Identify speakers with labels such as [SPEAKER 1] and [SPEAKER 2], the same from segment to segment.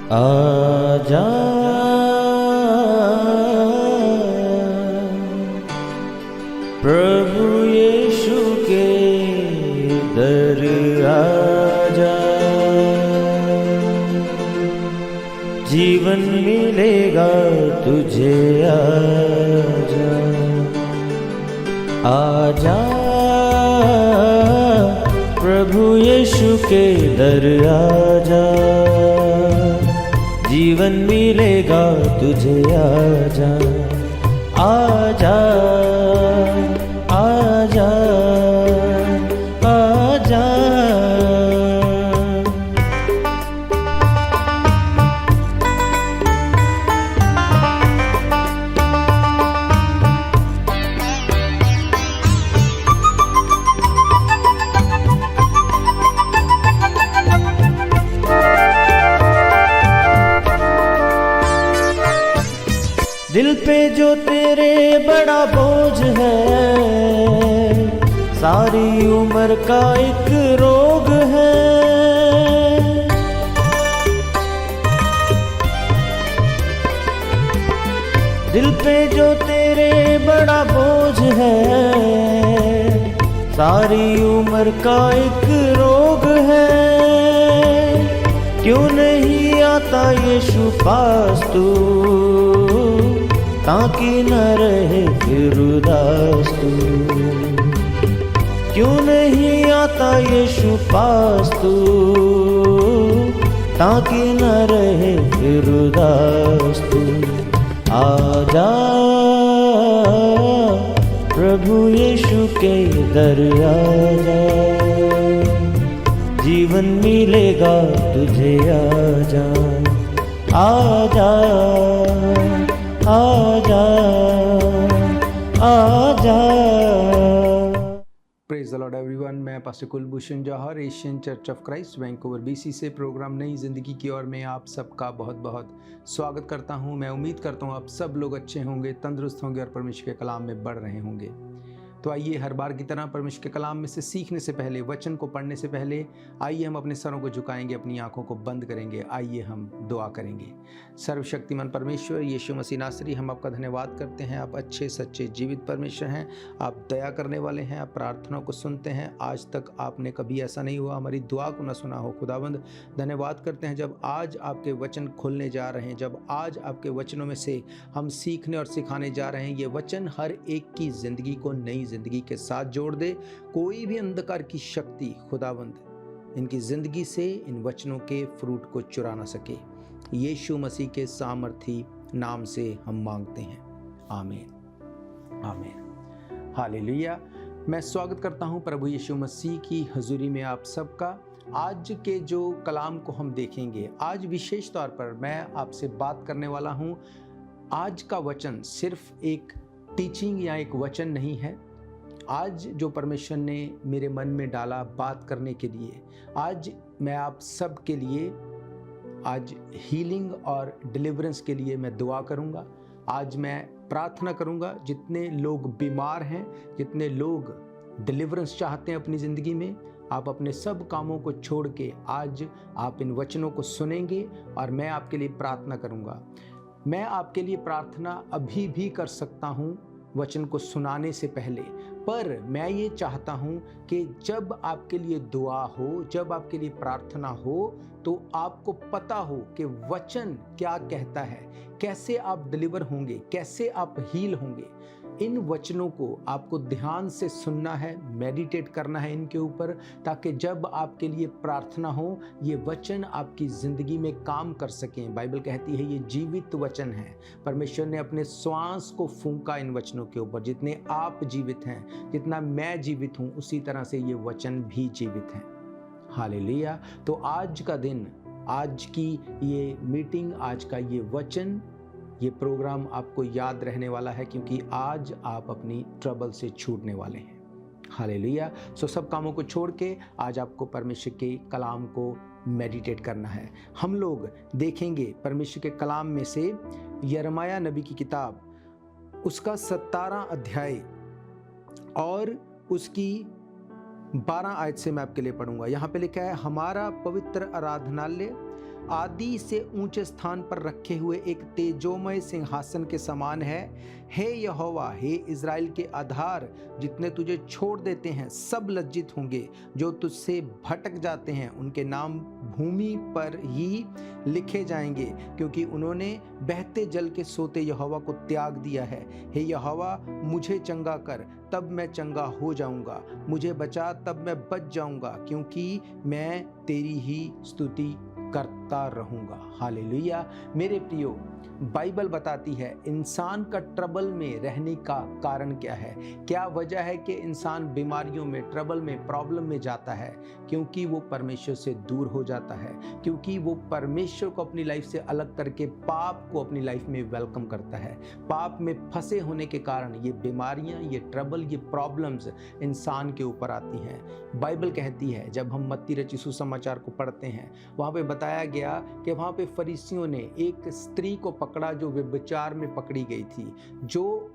[SPEAKER 1] आजा प्रभु यीशु के दर आजा, जीवन मिलेगा तुझे। आजा आजा प्रभु यीशु के दर आजा, जीवन मिलेगा तुझे। आजा आजा आजा आजा। दिल पे जो तेरे बड़ा बोझ है, सारी उम्र का एक रोग है। दिल पे जो तेरे बड़ा बोझ है, सारी उम्र का एक रोग है। क्यों नहीं आता यीशु पास तू, ताकि न रहे फिर उदास तू। क्यों नहीं आता यीशु पास तू, ताकि न रहे फिर उदास तू। आजा प्रभु यीशु के दर आजा, जीवन मिलेगा तुझे। आजा आजा आजा आजा।
[SPEAKER 2] Praise the Lord everyone. मैं pastor Kulbhushan Johar, Asian Church of Christ Vancouver BC से प्रोग्राम नई ज़िंदगी की ओर में आप सबका बहुत बहुत स्वागत करता हूं। मैं उम्मीद करता हूं आप सब लोग अच्छे होंगे, तंदुरुस्त होंगे और परमेश्वर के कलाम में बढ़ रहे होंगे। तो आइए हर बार की तरह परमेश्वर के कलाम में से सीखने से पहले, वचन को पढ़ने से पहले, आइए हम अपने सरों को झुकाएंगे, अपनी आंखों को बंद करेंगे। आइए हम दुआ करेंगे। सर्वशक्तिमान परमेश्वर यीशु मसीह नासरी, हम आपका धन्यवाद करते हैं। आप अच्छे सच्चे जीवित परमेश्वर हैं, आप दया करने वाले हैं, आप प्रार्थनाओं को सुनते हैं। आज तक आपने कभी ऐसा नहीं हुआ हमारी दुआ को न सुना हो। खुदावंद धन्यवाद करते हैं जब आज आपके वचन खुलने जा रहे हैं, जब आज आपके वचनों में से हम सीखने और सिखाने जा रहे हैं। ये वचन हर एक की ज़िंदगी को नई ज़िंदगी के साथ जोड़ दे। कोई भी अंधकार की शक्ति खुदावंद इनकी ज़िंदगी से इन वचनों के फ्रूट को चुरा ना सके। यीशु मसीह के सामर्थी नाम से हम मांगते हैं, आमीन आमीन हालेलुया। मैं स्वागत करता हूं प्रभु यीशु मसीह की हजूरी में आप सबका। आज के जो कलाम को हम देखेंगे, आज विशेष तौर पर मैं आपसे बात करने वाला हूं। आज का वचन सिर्फ एक टीचिंग या एक वचन नहीं है। आज जो परमेश्वर ने मेरे मन में डाला बात करने के लिए, आज मैं आप सब के लिए आज हीलिंग और डिलीवरेंस के लिए मैं दुआ करूंगा। आज मैं प्रार्थना करूंगा, जितने लोग बीमार हैं, जितने लोग डिलीवरेंस चाहते हैं अपनी ज़िंदगी में, आप अपने सब कामों को छोड़ के आज आप इन वचनों को सुनेंगे और मैं आपके लिए प्रार्थना करूंगा। मैं आपके लिए प्रार्थना अभी भी कर सकता हूं वचन को सुनाने से पहले, पर मैं ये चाहता हूँ कि जब आपके लिए दुआ हो, जब आपके लिए प्रार्थना हो, तो आपको पता हो कि वचन क्या कहता है, कैसे आप डिलीवर होंगे, कैसे आप हील होंगे। इन वचनों को आपको ध्यान से सुनना है, मेडिटेट करना है इनके ऊपर, ताकि जब आपके लिए प्रार्थना हो, ये वचन आपकी ज़िंदगी में काम कर सकें। बाइबल कहती है ये जीवित वचन है। परमेश्वर ने अपने श्वास को फूंका इन वचनों के ऊपर। जितने आप जीवित हैं, जितना मैं जीवित हूँ, उसी तरह से ये वचन भी जीवित हैं। हालेलुया। तो आज का दिन, आज की ये मीटिंग, आज का ये वचन, ये प्रोग्राम आपको याद रहने वाला है, क्योंकि आज आप अपनी ट्रबल से छूटने वाले हैं। हालेलुया। सो सब कामों को छोड़ के आज आपको परमेश्वर के कलाम को मेडिटेट करना है। हम लोग देखेंगे परमेश्वर के कलाम में से यिर्मयाह नबी की किताब, उसका 17 अध्याय और उसकी 12 आयत से मैं आपके लिए पढ़ूंगा। यहाँ पे लिखा है, हमारा पवित्र आराधनालय आदि से ऊंचे स्थान पर रखे हुए एक तेजोमय सिंहासन के समान है। हे यहोवा, हे इज़राइल के आधार, जितने तुझे छोड़ देते हैं सब लज्जित होंगे। जो तुझसे भटक जाते हैं उनके नाम भूमि पर ही लिखे जाएंगे, क्योंकि उन्होंने बहते जल के सोते यहोवा को त्याग दिया है। हे यहोवा, मुझे चंगा कर, तब मैं चंगा हो जाऊंगा। मुझे बचा, तब मैं बच जाऊंगा, क्योंकि मैं तेरी ही स्तुति करता रहूंगा। हालेलुया। मेरे प्रियो, बाइबल बताती है इंसान का ट्रबल में रहने का कारण क्या है। क्या वजह है कि इंसान बीमारियों में, ट्रबल में, प्रॉब्लम में जाता है? क्योंकि वो परमेश्वर से दूर हो जाता है, क्योंकि वो परमेश्वर को अपनी लाइफ से अलग करके पाप को अपनी लाइफ में वेलकम करता है। पाप में फंसे होने के कारण ये बीमारियां, ये ट्रबल, ये प्रॉब्लम्स इंसान के ऊपर आती हैं। बाइबल कहती है, जब हम मत्ती रचित सुसमाचार को पढ़ते हैं, वहाँ पे बताया गया कि वहाँ पे फरीसियों ने एक स्त्री को पकड़ा जो व्यभिचार में पकड़ी गई थी। जो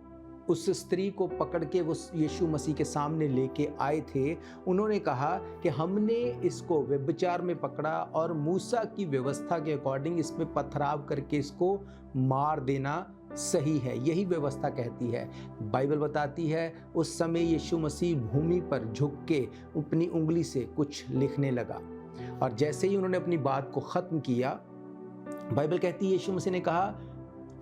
[SPEAKER 2] उस स्त्री को पकड़ के वो यीशु मसीह के सामने लेके आए थे, उन्होंने कहा कि हमने इसको व्यभिचार में पकड़ा और मूसा की व्यवस्था के अकॉर्डिंग इस पे पथराव करके इसको मार देना सही है। यही व्यवस्था कहती है। बाइबल बताती है उस समय यीशु मसीह भूमि पर झुक के अपनी उंगली से कुछ लिखने लगा, और जैसे ही उन्होंने अपनी बात को ख़त्म किया, बाइबल कहती है यीशु मसीह ने कहा,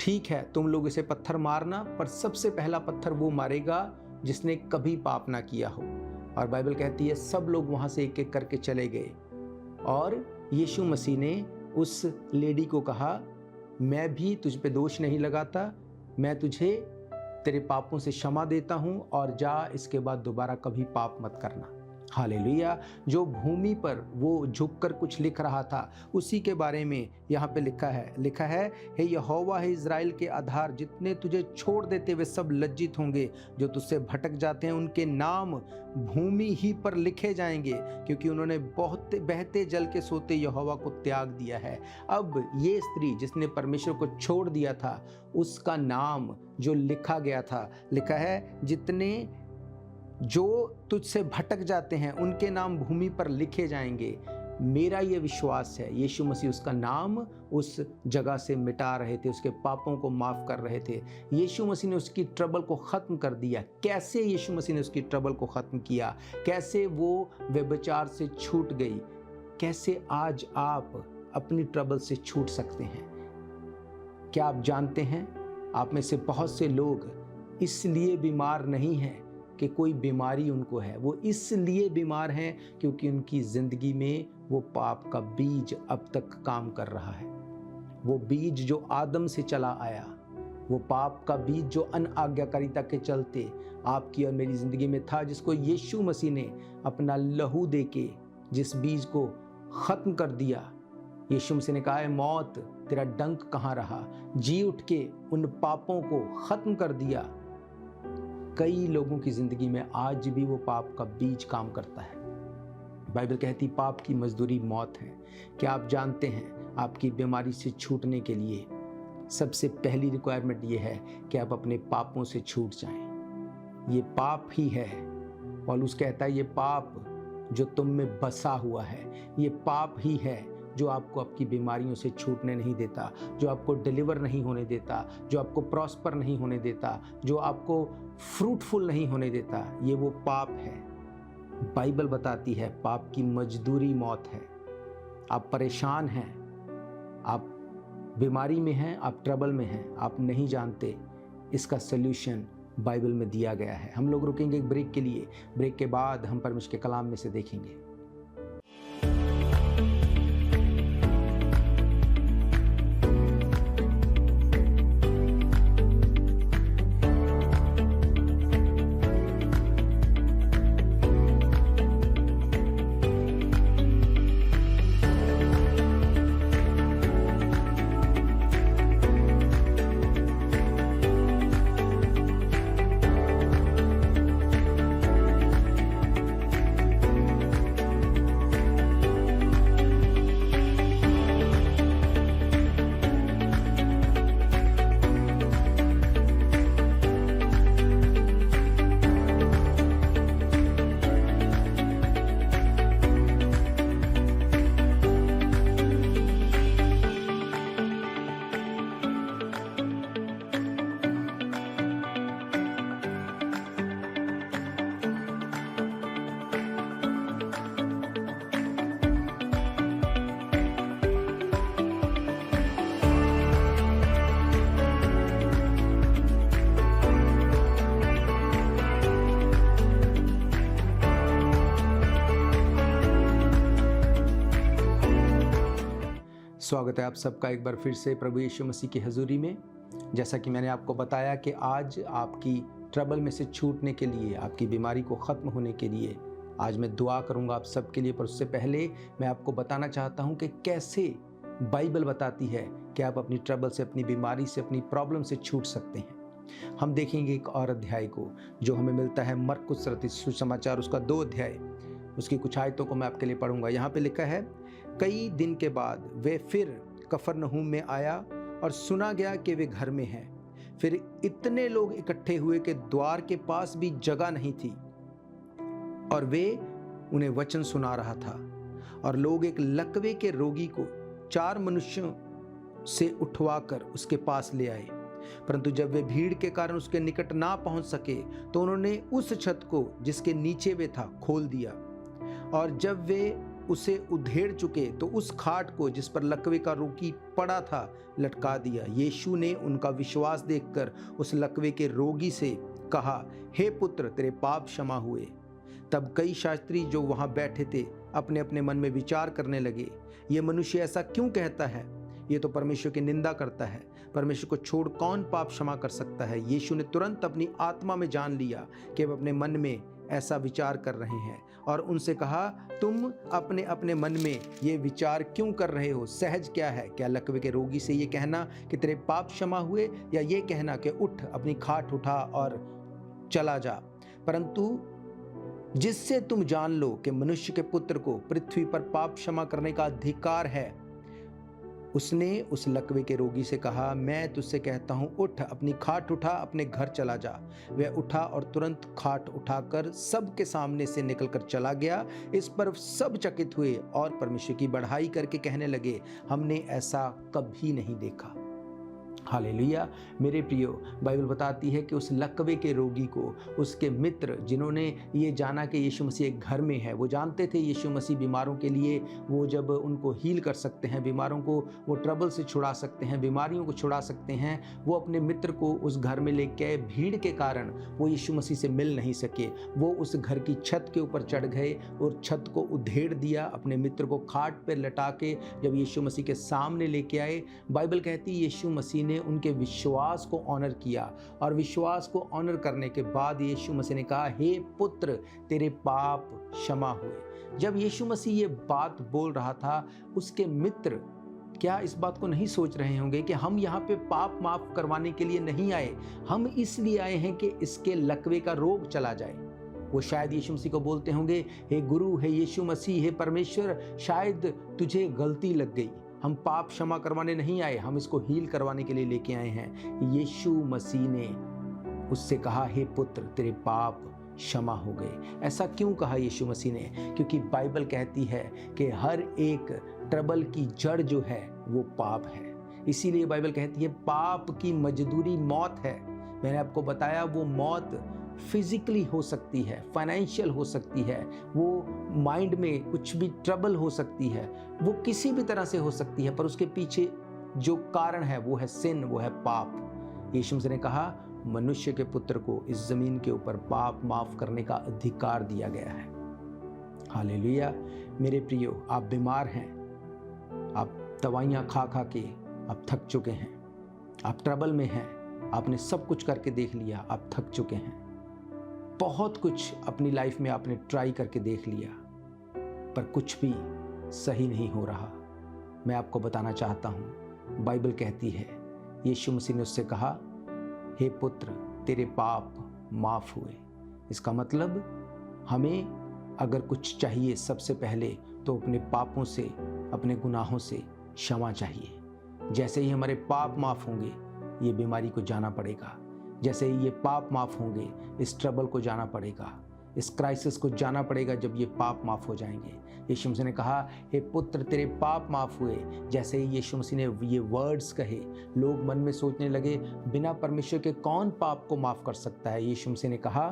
[SPEAKER 2] ठीक है, तुम लोग इसे पत्थर मारना, पर सबसे पहला पत्थर वो मारेगा जिसने कभी पाप ना किया हो। और बाइबल कहती है सब लोग वहाँ से एक एक करके चले गए, और यीशु मसीह ने उस लेडी को कहा, मैं भी तुझ पे दोष नहीं लगाता, मैं तुझे तेरे पापों से क्षमा देता हूँ, और जा, इसके बाद दोबारा कभी पाप मत करना। हालेलुया। जो भूमि पर वो झुककर कुछ लिख रहा था, उसी के बारे में यहाँ पे लिखा है हे यहोवा, हे इज़राइल के आधार, जितने तुझे छोड़ देते वे सब लज्जित होंगे। जो तुझसे भटक जाते हैं उनके नाम भूमि ही पर लिखे जाएंगे, क्योंकि उन्होंने बहुत बहते जल के सोते यहोवा को त्याग दिया है। अब ये स्त्री जिसने परमेश्वर को छोड़ दिया था, उसका नाम जो लिखा गया था, लिखा है जितने जो तुझसे भटक जाते हैं उनके नाम भूमि पर लिखे जाएंगे। मेरा ये विश्वास है यीशु मसीह उसका नाम उस जगह से मिटा रहे थे, उसके पापों को माफ़ कर रहे थे। यीशु मसीह ने उसकी ट्रबल को ख़त्म कर दिया। कैसे यीशु मसीह ने उसकी ट्रबल को ख़त्म किया? कैसे वो व्यभिचार से छूट गई? कैसे आज आप अपनी ट्रबल से छूट सकते हैं? क्या आप जानते हैं, आप में से बहुत से लोग इसलिए बीमार नहीं हैं कि कोई बीमारी उनको है, वो इसलिए बीमार हैं क्योंकि उनकी ज़िंदगी में वो पाप का बीज अब तक काम कर रहा है। वो बीज जो आदम से चला आया, वो पाप का बीज जो अनआज्ञाकारिता के चलते आपकी और मेरी ज़िंदगी में था, जिसको यीशु मसीह ने अपना लहू देके जिस बीज को ख़त्म कर दिया। यीशु मसीह ने कहा है, मौत तेरा डंक कहाँ रहा? जी उठ के उन पापों को ख़त्म कर दिया। कई लोगों की ज़िंदगी में आज भी वो पाप का बीज काम करता है। बाइबल कहती पाप की मजदूरी मौत है। क्या आप जानते हैं, आपकी बीमारी से छूटने के लिए सबसे पहली रिक्वायरमेंट ये है कि आप अपने पापों से छूट जाएं। ये पाप ही है, पौलुस कहता है ये पाप जो तुम में बसा हुआ है, ये पाप ही है जो आपको आपकी बीमारियों से छूटने नहीं देता, जो आपको डिलीवर नहीं होने देता, जो आपको प्रॉस्पर नहीं होने देता, जो आपको फ्रूटफुल नहीं होने देता। ये वो पाप है। बाइबल बताती है पाप की मजदूरी मौत है। आप परेशान हैं, आप बीमारी में हैं, आप ट्रबल में हैं, आप नहीं जानते, इसका सल्यूशन बाइबल में दिया गया है। हम लोग रुकेंगे एक ब्रेक के लिए। ब्रेक के बाद हम परमेश्वर के कलाम में से देखेंगे। स्वागत है आप सबका एक बार फिर से प्रभु यीशु मसीह की हजूरी में। जैसा कि मैंने आपको बताया कि आज आपकी ट्रबल में से छूटने के लिए, आपकी बीमारी को ख़त्म होने के लिए आज मैं दुआ करूंगा आप सबके लिए। पर उससे पहले मैं आपको बताना चाहता हूं कि कैसे बाइबल बताती है कि आप अपनी ट्रबल से, अपनी बीमारी से, अपनी प्रॉब्लम से छूट सकते हैं। हम देखेंगे एक और अध्याय को जो हमें मिलता है मरकुस रचित सुसमाचार, उसका 2 अध्याय, उसकी कुछ आयतों को मैं आपके लिए पढ़ूंगा। यहाँ पे लिखा है, कई दिन के बाद वे फिर कफरनहूम में आया और सुना गया कि वे घर में हैं। फिर इतने लोग इकट्ठे हुए कि द्वार के पास भी जगह नहीं थी और वे उन्हें वचन सुना रहा था। और लोग एक लकवे के रोगी को 4 मनुष्यों से उठवाकर उसके पास ले आए, परंतु जब वे भीड़ के कारण उसके निकट ना पहुंच सके तो उन्होंने उस छत को जिसके नीचे वे था खोल दिया, और जब वे उसे उधेड़ चुके तो उस खाट को जिस पर लकवे का रोगी पड़ा था लटका दिया। यीशु ने उनका विश्वास देखकर उस लकवे के रोगी से कहा, हे पुत्र, तेरे पाप क्षमा हुए। तब कई शास्त्री जो वहां बैठे थे अपने अपने मन में विचार करने लगे, ये मनुष्य ऐसा क्यों कहता है? ये तो परमेश्वर की निंदा करता है। परमेश्वर को छोड़ कौन पाप क्षमा कर सकता है? यीशु ने तुरंत अपनी आत्मा में जान लिया कि वे अपने मन में ऐसा विचार कर रहे हैं और उनसे कहा, तुम अपने अपने मन में ये विचार क्यों कर रहे हो? सहज क्या है? क्या लकवे के रोगी से ये कहना कि तेरे पाप क्षमा हुए, या ये कहना कि उठ, अपनी खाट उठा और चला जा? परंतु जिससे तुम जान लो कि मनुष्य के पुत्र को पृथ्वी पर पाप क्षमा करने का अधिकार है, उसने उस लकवे के रोगी से कहा, मैं तुझसे कहता हूं, उठ, अपनी खाट उठा, अपने घर चला जा। वह उठा और तुरंत खाट उठाकर सबके सामने से निकलकर चला गया। इस पर सब चकित हुए और परमेश्वर की बढ़ाई करके कहने लगे, हमने ऐसा कभी नहीं देखा। हालेलुया। मेरे प्रियो, बाइबल बताती है कि उस लकवे के रोगी को उसके मित्र, जिन्होंने ये जाना कि यीशु मसीह एक घर में है, वो जानते थे यीशु मसीह बीमारों के लिए, वो जब उनको हील कर सकते हैं, बीमारों को वो ट्रबल से छुड़ा सकते हैं, बीमारियों को छुड़ा सकते हैं, वो अपने मित्र को उस घर में लेके आए। भीड़ के कारण वो यीशु मसीह से मिल नहीं सके। वो उस घर की छत के ऊपर चढ़ गए और छत को उधेड़ दिया, अपने मित्र को खाट पर लटा के जब यीशु मसीह के सामने लेके आए, बाइबल कहती है यीशु मसीह ने उनके विश्वास को ऑनर किया, और विश्वास को ऑनर करने के बाद यीशु मसीह ने कहा, हे पुत्र, तेरे पाप क्षमा हुए। जब यीशु मसीह ये बात बोल रहा था, उसके मित्र क्या इस बात को नहीं सोच रहे होंगे कि हम यहाँ पे पाप माफ करवाने के लिए नहीं आए, हम इसलिए आए हैं कि इसके लकवे का रोग चला जाए? वो शायद यीशु मसीह को बोलते होंगे, हे गुरु, हे यीशु मसीह, हे परमेश्वर, शायद तुझे गलती लग गई, हम पाप क्षमा करवाने नहीं आए, हम इसको हील करवाने के लिए लेके आए हैं। यीशु मसीह ने उससे कहा, हे पुत्र, तेरे पाप क्षमा हो गए। ऐसा क्यों कहा यीशु मसीह ने? क्योंकि बाइबल कहती है कि हर एक ट्रबल की जड़ जो है वो पाप है। इसीलिए बाइबल कहती है पाप की मजदूरी मौत है। मैंने आपको बताया, वो मौत फिजिकली हो सकती है, फाइनेंशियल हो सकती है, वो माइंड में कुछ भी ट्रबल हो सकती है, वो किसी भी तरह से हो सकती है, पर उसके पीछे जो कारण है वो है सिन, वो है पाप। यीशु मसीह ने कहा, मनुष्य के पुत्र को इस जमीन के ऊपर पाप माफ करने का अधिकार दिया गया है। हालेलुया। मेरे प्रियो, आप बीमार हैं, आप दवाइयाँ खा खा के आप थक चुके हैं, आप ट्रबल में हैं, आपने सब कुछ करके देख लिया, आप थक चुके हैं, बहुत कुछ अपनी लाइफ में आपने ट्राई करके देख लिया, पर कुछ भी सही नहीं हो रहा। मैं आपको बताना चाहता हूँ, बाइबल कहती है, यीशु मसीह ने उससे कहा, हे पुत्र, तेरे पाप माफ हुए। इसका मतलब हमें अगर कुछ चाहिए, सबसे पहले तो अपने पापों से, अपने गुनाहों से क्षमा चाहिए। जैसे ही हमारे पाप माफ होंगे, ये बीमारी को जाना पड़ेगा। जैसे ही ये पाप माफ होंगे, इस ट्रबल को जाना पड़ेगा, इस क्राइसिस को जाना पड़ेगा। जब ये पाप माफ हो जाएंगे, यीशु मसीह ने कहा, हे पुत्र, तेरे पाप माफ हुए। जैसे ही यीशु मसीह ने ये वर्ड्स कहे, लोग मन में सोचने लगे, बिना परमेश्वर के कौन पाप को माफ कर सकता है? यीशु मसीह ने कहा,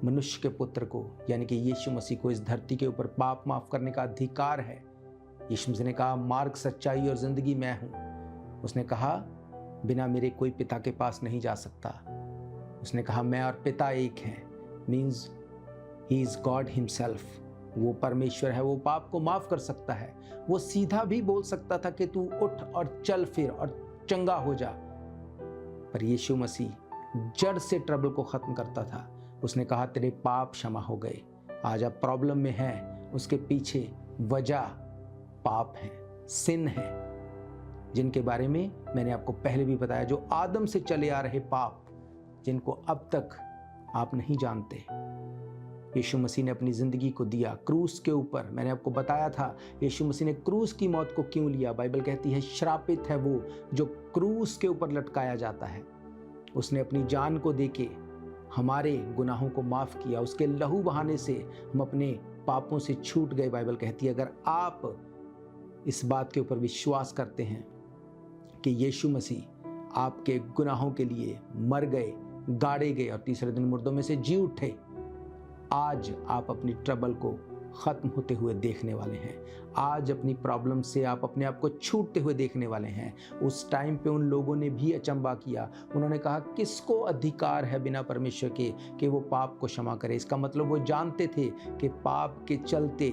[SPEAKER 2] मनुष्य के पुत्र को, यानी कि यीशु मसीह को इस धरती के ऊपर पाप माफ करने का अधिकार है। यीशु मसीह ने कहा, मार्ग, सच्चाई और जिंदगी मैं हूँ। उसने कहा, बिना मेरे कोई पिता के पास नहीं जा सकता। उसने कहा, मैं और पिता एक हैं, means he is God himself. वो परमेश्वर है, वो पाप को माफ कर सकता है। वो सीधा भी बोल सकता था कि तू उठ और चल फिर और चंगा हो जा, पर यीशु मसीह जड़ से ट्रबल को खत्म करता था। उसने कहा तेरे पाप क्षमा हो गए। आज आप प्रॉब्लम में हैं, उसके पीछे वजह पाप है, सिन है, जिनके बारे में मैंने आपको पहले भी बताया, जो आदम से चले आ रहे पाप, जिनको अब तक आप नहीं जानते। यीशु मसीह ने अपनी ज़िंदगी को दिया क्रूस के ऊपर। मैंने आपको बताया था यीशु मसीह ने क्रूस की मौत को क्यों लिया। बाइबल कहती है श्रापित है वो जो क्रूस के ऊपर लटकाया जाता है। उसने अपनी जान को देके हमारे गुनाहों को माफ़ किया। उसके लहू बहाने से हम अपने पापों से छूट गए। बाइबल कहती है अगर आप इस बात के ऊपर विश्वास करते हैं कि यीशु मसीह आपके गुनाहों के लिए मर गए, गाड़े गए और तीसरे दिन मुर्दों में से जी उठे, आज आप अपनी ट्रबल को ख़त्म होते हुए देखने वाले हैं। आज अपनी प्रॉब्लम से आप अपने आप को छूटते हुए देखने वाले हैं। उस टाइम पे उन लोगों ने भी अचंबा किया। उन्होंने कहा किसको अधिकार है बिना परमेश्वर के कि वो पाप को क्षमा करे। इसका मतलब वो जानते थे कि पाप के चलते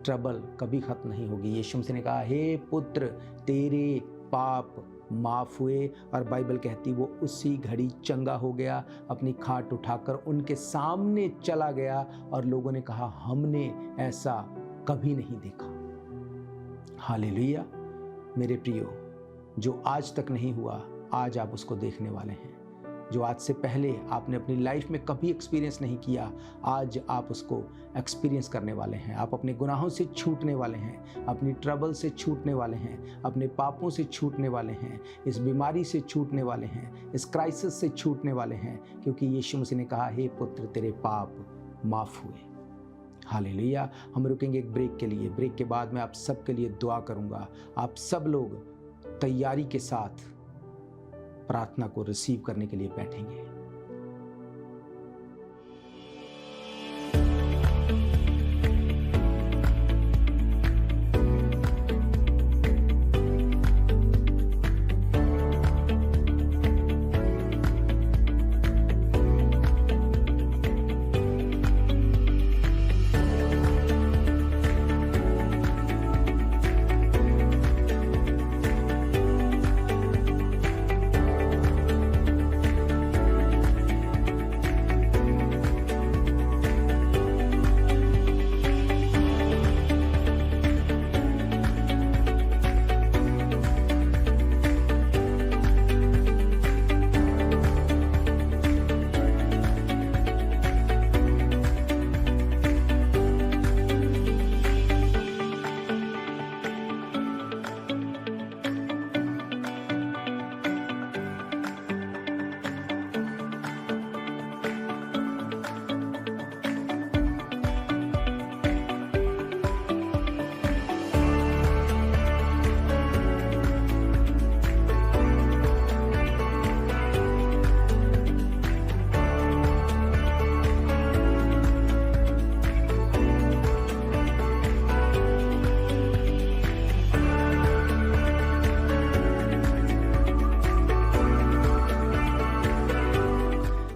[SPEAKER 2] ट्रबल कभी ख़त्म नहीं होगी। यीशु मसीह ने कहा हे पुत्र तेरे पाप माफ़ हुए, और बाइबल कहती वो उसी घड़ी चंगा हो गया, अपनी खाट उठाकर उनके सामने चला गया और लोगों ने कहा हमने ऐसा कभी नहीं देखा। हालेलुया। मेरे प्रियो, जो आज तक नहीं हुआ आज आप उसको देखने वाले हैं। जो आज से पहले आपने अपनी लाइफ में कभी एक्सपीरियंस नहीं किया, आज आप उसको एक्सपीरियंस करने वाले हैं। आप अपने गुनाहों से छूटने वाले हैं, अपनी ट्रबल से छूटने वाले हैं, अपने पापों से छूटने वाले हैं, इस बीमारी से छूटने वाले हैं, इस क्राइसिस से छूटने वाले हैं, क्योंकि यीशु मसीह ने कहा हे पुत्र तेरे पाप माफ़ हुए। हालेलुया। हम रुकेंगे एक ब्रेक के लिए। ब्रेक के बाद मैं आप सबके लिए दुआ करूँगा। आप सब लोग तैयारी के साथ प्रार्थना को रिसीव करने के लिए बैठेंगे।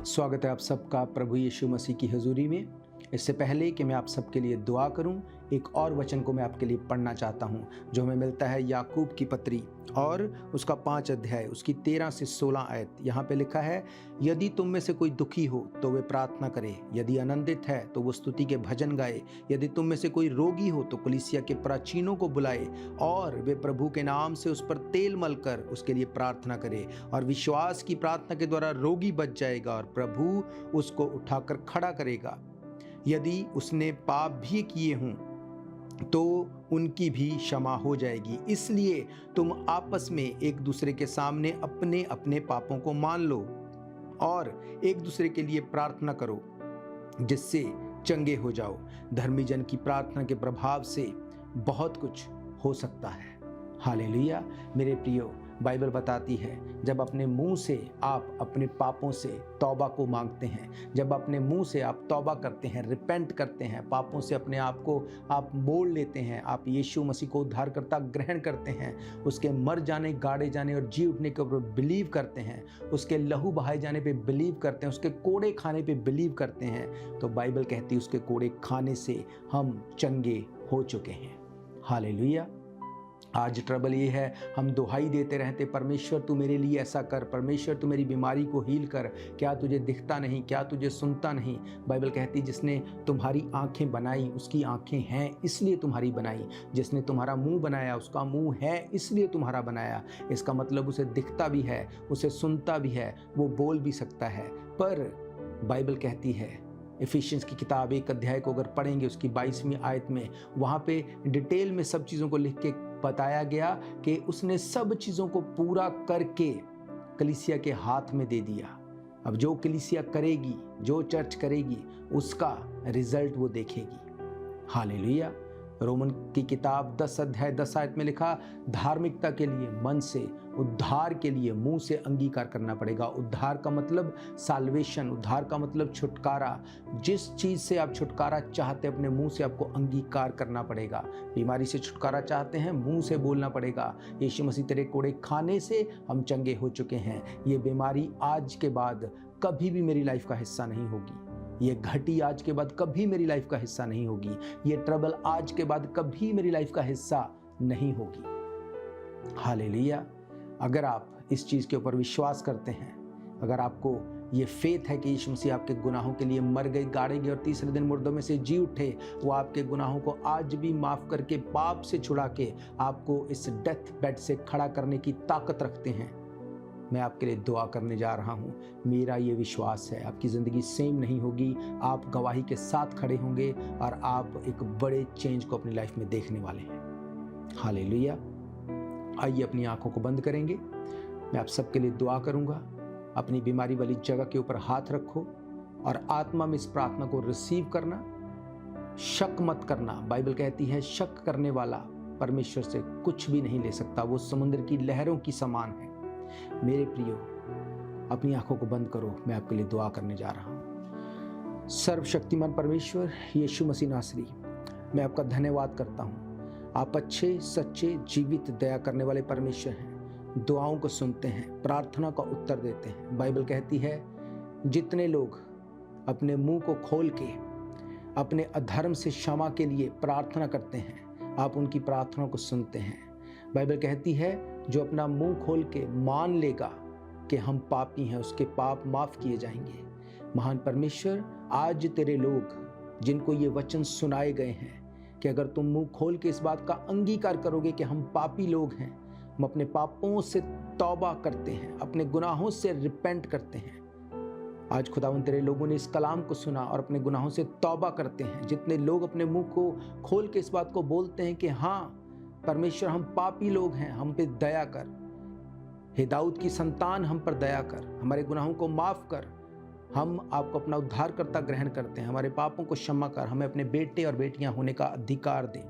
[SPEAKER 2] स्वागत है आप सबका प्रभु यीशु मसीह की हजूरी में। इससे पहले कि मैं आप सबके लिए दुआ करूं, एक और वचन को मैं आपके लिए पढ़ना चाहता हूं जो हमें मिलता है याकूब की पत्री और उसका 5 अध्याय उसकी 13 से 16 आयत। यहाँ पे लिखा है यदि तुम में से कोई दुखी हो तो वे प्रार्थना करे, यदि आनंदित है तो वो स्तुति के भजन गाए, यदि तुम में से कोई रोगी हो तो कलीसिया के प्राचीनों को बुलाए और वे प्रभु के नाम से उस पर तेल मलकर उसके लिए प्रार्थना करे, और विश्वास की प्रार्थना के द्वारा रोगी बच जाएगा और प्रभु उसको उठाकर खड़ा करेगा। यदि उसने पाप भी किए हों तो उनकी भी क्षमा हो जाएगी। इसलिए तुम आपस में एक दूसरे के सामने अपने अपने पापों को मान लो और एक दूसरे के लिए प्रार्थना करो जिससे चंगे हो जाओ। धर्मी जन की प्रार्थना के प्रभाव से बहुत कुछ हो सकता है। हालेलुया। मेरे प्रियो, बाइबल बताती है जब अपने मुंह से आप अपने पापों से तौबा को मांगते हैं, जब अपने मुंह से आप तौबा करते हैं, रिपेंट करते हैं, पापों से अपने आप को आप मोड़ लेते हैं, आप यीशु मसीह को उद्धारकर्ता ग्रहण करते हैं, उसके मर जाने, गाड़े जाने और जी उठने के ऊपर बिलीव करते हैं, उसके लहू बहाए जाने पे बिलीव करते हैं, उसके कोड़े खाने पे बिलीव करते हैं, तो बाइबल कहती है उसके कोड़े खाने से हम चंगे हो चुके हैं। हालेलुया। आज ट्रबल ये है, हम दुहाई देते रहते, परमेश्वर तू मेरे लिए ऐसा कर, परमेश्वर तू मेरी बीमारी को हील कर, क्या तुझे दिखता नहीं, क्या तुझे सुनता नहीं। बाइबल कहती जिसने तुम्हारी आंखें बनाई उसकी आंखें हैं इसलिए तुम्हारी बनाई, जिसने तुम्हारा मुंह बनाया उसका मुंह है इसलिए तुम्हारा बनाया। इसका मतलब उसे दिखता भी है, उसे सुनता भी है, वो बोल भी सकता है। पर बाइबल कहती है, इफिशियंस की किताब 1 अध्याय को अगर पढ़ेंगे उसकी 22वीं आयत में, वहाँ पे डिटेल में सब चीज़ों को लिख के बताया गया कि उसने सब चीज़ों को पूरा करके कलीसिया के हाथ में दे दिया। अब जो कलीसिया करेगी, जो चर्च करेगी, उसका रिजल्ट वो देखेगी। हालेलुया। रोमन की किताब 10 अध्याय 10 आयत में लिखा, धार्मिकता के लिए मन से, उद्धार के लिए मुंह से अंगीकार करना पड़ेगा। उद्धार का मतलब साल्वेशन, उद्धार का मतलब छुटकारा। जिस चीज़ से आप छुटकारा चाहते हैं अपने मुंह से आपको अंगीकार करना पड़ेगा। बीमारी से छुटकारा चाहते हैं, मुंह से बोलना पड़ेगा, यीशु मसीह तेरे कोड़े खाने से हम चंगे हो चुके हैं। ये बीमारी आज के बाद कभी भी मेरी लाइफ का हिस्सा नहीं होगी, ये घटी आज के बाद कभी मेरी लाइफ का हिस्सा नहीं होगी, ये ट्रबल आज के बाद कभी मेरी लाइफ का हिस्सा नहीं होगी। हालेलुया। अगर आप इस चीज़ के ऊपर विश्वास करते हैं, अगर आपको ये फेथ है कि यीशु मसीह आपके गुनाहों के लिए मर गए, गाड़े गए और तीसरे दिन मुर्दों में से जी उठे, वो आपके गुनाहों को आज भी माफ़ करके पाप से छुड़ा के आपको इस डेथ बेड से खड़ा करने की ताकत रखते हैं, मैं आपके लिए दुआ करने जा रहा हूँ। मेरा ये विश्वास है आपकी ज़िंदगी सेम नहीं होगी, आप गवाही के साथ खड़े होंगे और आप एक बड़े चेंज को अपनी लाइफ में देखने वाले हैं। हालेलुया। आइए अपनी आंखों को बंद करेंगे, मैं आप सबके लिए दुआ करूँगा। अपनी बीमारी वाली जगह के ऊपर हाथ रखो और आत्मा में इस प्रार्थना को रिसीव करना। शक मत करना, बाइबल कहती है शक करने वाला परमेश्वर से कुछ भी नहीं ले सकता, वो समुद्र की लहरों की समान है। मेरे प्रियो, अपनी आंखों को बंद करो, मैं आपके लिए दुआ करने जा रहा हूँ। सर्वशक्तिमान परमेश्वर यीशु मसीह नासरी, मैं आपका धन्यवाद करता हूँ। आप अच्छे, सच्चे, जीवित, दया करने वाले परमेश्वर हैं। दुआओं को सुनते हैं, प्रार्थना का उत्तर देते हैं। बाइबल कहती है जितने लोग अपने मुंह को खोल के अपने अधर्म से क्षमा के लिए प्रार्थना करते हैं, आप उनकी प्रार्थना को सुनते हैं। बाइबल कहती है जो अपना मुंह खोल के मान लेगा कि हम पापी हैं, उसके पाप माफ किए जाएंगे। महान परमेश्वर, आज तेरे लोग जिनको ये वचन सुनाए गए हैं कि अगर तुम मुंह खोल के इस बात का अंगीकार करोगे कि हम पापी लोग हैं, हम अपने पापों से तौबा करते हैं, अपने गुनाहों से रिपेंट करते हैं। आज खुदावंद तेरे लोगों ने इस कलाम को सुना और अपने गुनाहों से तौबा करते हैं। जितने लोग अपने मुंह को खोल के इस बात को बोलते हैं कि हाँ परमेश्वर हम पापी लोग हैं, हम पे दया कर, हे दाऊद की संतान हम पर दया कर, हमारे गुनाहों को माफ कर, हम आपको अपना उद्धारकर्ता ग्रहण करते हैं, हमारे पापों को क्षमा कर, हमें अपने बेटे और बेटियां होने का अधिकार दे।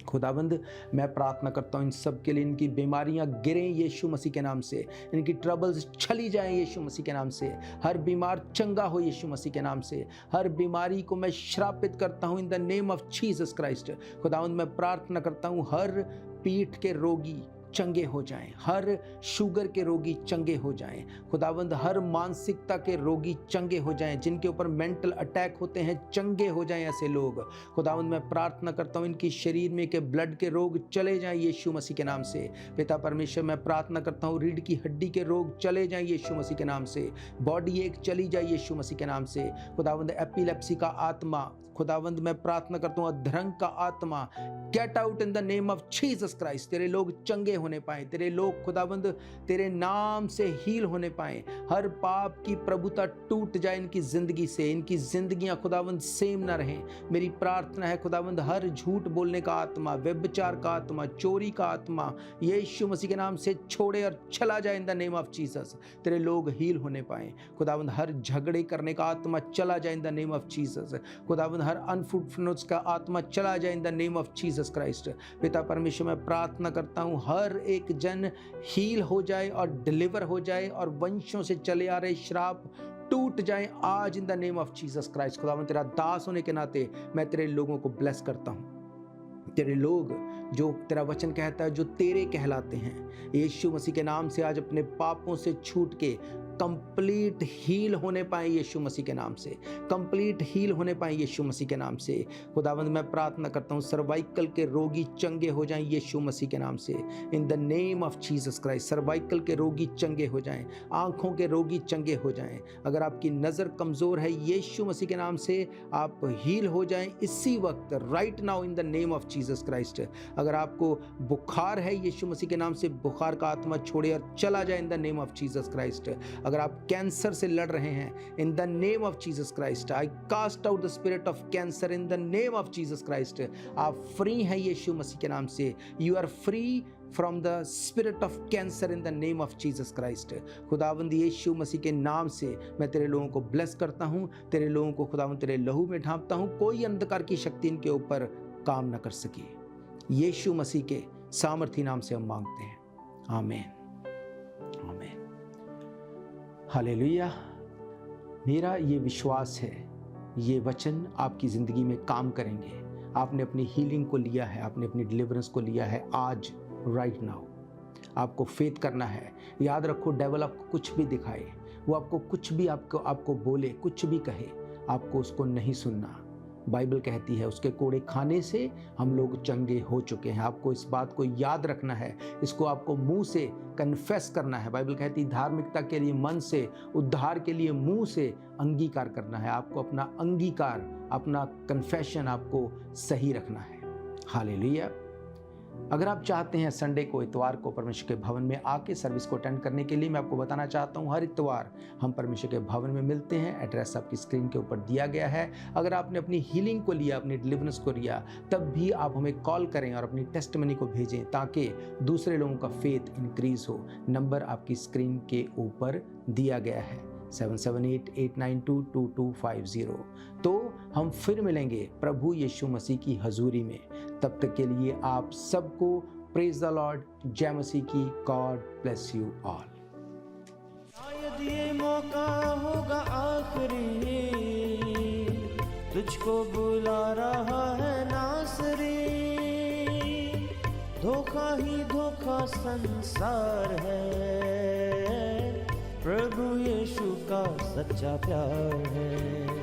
[SPEAKER 2] खुदावंद मैं प्रार्थना करता हूँ इन सब के लिए, इनकी बीमारियां गिरें यीशु मसीह के नाम से, इनकी ट्रबल्स चली जाएं यीशु मसीह के नाम से, हर बीमार चंगा हो यीशु मसीह के नाम से, हर बीमारी को मैं श्रापित करता हूँ इन the name of Jesus Christ. खुदावंद मैं प्रार्थना करता हूँ हर पीठ के रोगी चंगे हो जाएं, हर शुगर के रोगी चंगे हो जाएं। खुदावंद हर मानसिकता के रोगी चंगे हो जाएं, जिनके ऊपर मेंटल अटैक होते हैं चंगे हो जाएं ऐसे लोग। खुदावंद मैं प्रार्थना करता हूँ इनकी शरीर में के ब्लड के रोग चले जाएं यीशु मसीह के नाम से। पिता परमेश्वर मैं प्रार्थना करता हूँ रीढ़ की हड्डी के रोग चले जाएं यीशु मसीह के नाम से, बॉडी एक चली जाए यीशु मसीह के नाम से। खुदावंद एपिलेप्सी का आत्मा, खुदावंद मैं प्रार्थना करता हूँ अधरंग का आत्मा, get out in the name of Jesus Christ. तेरे लोग चंगे होने पाए, तेरे लोग खुदावंद तेरे नाम से हील होने पाए, हर पाप की प्रभुता टूट जाए इनकी जिंदगी से, इनकी जिंदगियां खुदावंद सेम ना रहें। मेरी प्रार्थना है खुदावंद हर झूठ बोलने का आत्मा, व्यभिचार का आत्मा, चोरी का आत्मा यीशु मसीह के नाम से छोड़े और चला जाए in the name of Jesus. तेरे लोग हील होने पाए। खुदावंद हर झगड़े करने का आत्मा चला जाए in the name of Jesus. खुदावंद हर अनफ्रूटफुलनेस का आत्मा चला जाए in the name of Jesus Christ. पिता परमेश्वर मैं प्रार्थना करता हूँ हर हर एक जन हील हो जाए और डिलीवर हो जाए और वंशों से चले आ रहे श्राप टूट जाए आज इन the name of Jesus Christ. खुदावन तेरा दास होने के नाते मैं तेरे लोगों को ब्लेस करता हूँ। तेरे लोग जो तेरा वचन कहता है जो तेरे कहलाते हैं, यीशु मसीह के नाम से आज अपने पापों से छूट के कंप्लीट हील होने पाए यीशु मसीह के नाम से, कंप्लीट हील होने पाए यीशु मसीह के नाम से। खुदावंद मैं प्रार्थना करता हूँ सर्वाइकल के रोगी चंगे हो जाएं यीशु मसीह के नाम से, इन the name of Jesus Christ. Cervical के रोगी चंगे हो जाएं, आंखों के रोगी चंगे हो जाएं। अगर आपकी नज़र कमज़ोर है यीशु मसीह के नाम से आप हील हो जाएं इसी वक्त, right now in the name of Jesus Christ. अगर आपको बुखार है यीशु मसीह के नाम से बुखार का आत्मा छोड़े और चला जाए in the name of Jesus Christ. अगर आप कैंसर से लड़ रहे हैं in the name of Jesus Christ, I cast out the spirit of cancer in the name of Jesus Christ. आप फ्री हैं यीशु मसीह के नाम से, you are free from the spirit of cancer in the name of Jesus Christ. खुदावंद यीशु मसीह के नाम से मैं तेरे लोगों को ब्लेस करता हूँ, तेरे लोगों को खुदावंद तेरे लहू में ढांपता हूँ, कोई अंधकार की शक्ति इनके ऊपर काम न कर सके। यीशु मसीह के सामर्थी नाम से हम मांगते हैं, आमीन आमीन हालेलुया। मेरा ये विश्वास है ये वचन आपकी ज़िंदगी में काम करेंगे। आपने अपनी हीलिंग को लिया है, आपने अपनी डिलीवरेंस को लिया है आज, राइट नाउ आपको फेथ करना है। याद रखो डेविल आपको कुछ भी दिखाए, वो आपको कुछ भी आपको बोले, कुछ भी कहे, आपको उसको नहीं सुनना। बाइबल कहती है उसके कोड़े खाने से हम लोग चंगे हो चुके हैं। आपको इस बात को याद रखना है, इसको आपको मुंह से कन्फेस करना है। बाइबल कहती है धार्मिकता के लिए मन से, उद्धार के लिए मुंह से अंगीकार करना है। आपको अपना अंगीकार, अपना कन्फेशन आपको सही रखना है। हालेलुया। अगर आप चाहते हैं संडे को, इतवार को परमेश्वर के भवन में आके सर्विस को अटेंड करने के लिए, मैं आपको बताना चाहता हूं हर इतवार हम परमेश्वर के भवन में मिलते हैं। एड्रेस आपकी स्क्रीन के ऊपर दिया गया है। अगर आपने अपनी हीलिंग को लिया, अपनी डिलीवरेंस को लिया, तब भी आप हमें कॉल करें और अपनी टेस्टिमनी को भेजें ताकि दूसरे लोगों का फेथ इंक्रीज हो। नंबर आपकी स्क्रीन के ऊपर दिया गया है 7788922250। तो हम फिर मिलेंगे प्रभु यीशु मसीह की हजूरी में। तब तक के लिए आप सबको प्रेज द लॉर्ड, जय मसीह की। God bless you all.
[SPEAKER 1] शायद ये मौका होगा आखिरी, तुझको बुला रहा है नासरी। धोखा ही धोखा संसार है, प्रभु यीशु का सच्चा प्यार है।